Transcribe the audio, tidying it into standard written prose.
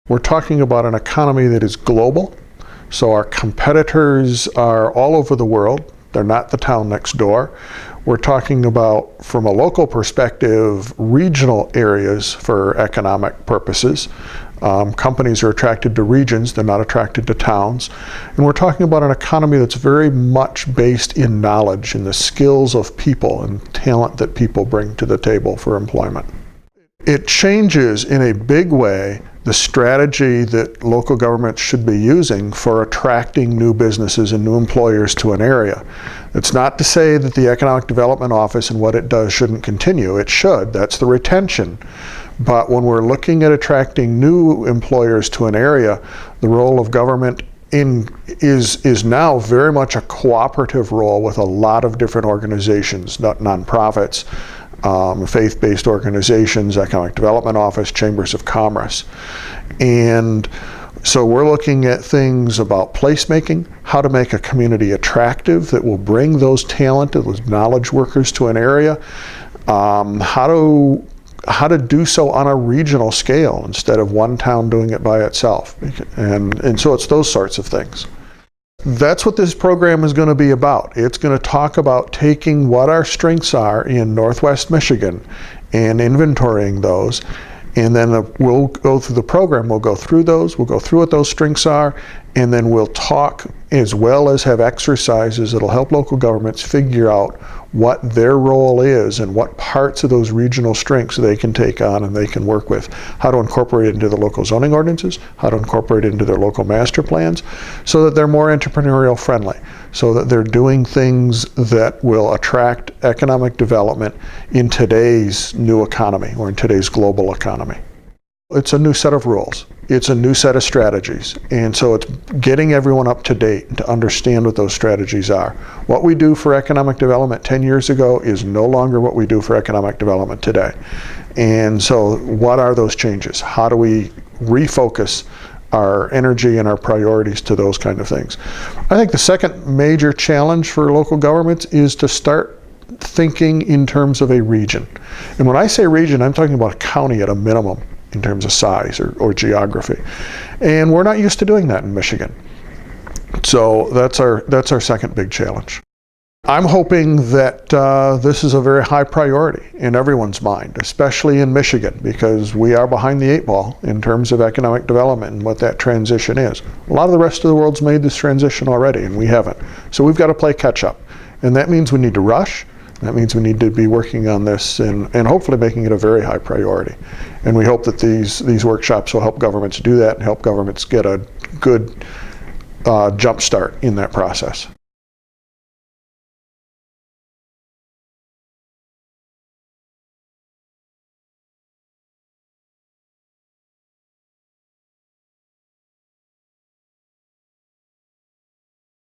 We're talking about an economy that is global. So our competitors are all over the world. They're not the town next door. We're talking about, from a local perspective, regional areas for economic purposes. Companies are attracted to regions, they're not attracted to towns. And we're talking about an economy that's very much based in knowledge, in the skills of people and talent that people bring to the table for employment. It changes in a big way the strategy that local governments should be using for attracting new businesses and new employers to an area. It's not to say that the Economic Development Office and what it does shouldn't continue. It should. That's the retention. But when we're looking at attracting new employers to an area, the role of government is now very much a cooperative role with a lot of different organizations, nonprofits, faith-based organizations, Economic Development Office, Chambers of Commerce. And so we're looking at things about placemaking, how to make a community attractive that will bring those talented, those knowledge workers to an area, how to do so on a regional scale instead of one town doing it by itself. And so it's those sorts of things. That's what this program is going to be about. It's going to talk about taking what our strengths are in Northwest Michigan and inventorying those. And then we'll go through the program, we'll go through those, we'll go through what those strengths are, and then we'll talk as well as have exercises that'll help local governments figure out what their role is and what parts of those regional strengths they can take on and they can work with. How to incorporate it into the local zoning ordinances, how to incorporate it into their local master plans, so that they're more entrepreneurial friendly, so that they're doing things that will attract economic development in today's new economy or in today's global economy. It's a new set of rules. It's a new set of strategies. And so it's getting everyone up to date to understand what those strategies are. What we do for economic development 10 years ago is no longer what we do for economic development today. And so what are those changes? How do we refocus our energy and our priorities to those kind of things? I think the second major challenge for local governments is to start thinking in terms of a region. And when I say region, I'm talking about a county at a minimum in terms of size or geography. And we're not used to doing that in Michigan. So that's our second big challenge. I'm hoping that this is a very high priority in everyone's mind, especially in Michigan, because we are behind the eight ball in terms of economic development and what that transition is. A lot of the rest of the world's made this transition already, and we haven't. So we've got to play catch up. And that means we need to rush. That means we need to be working on this and hopefully making it a very high priority. And we hope that these workshops will help governments do that and help governments get a good jump start in that process.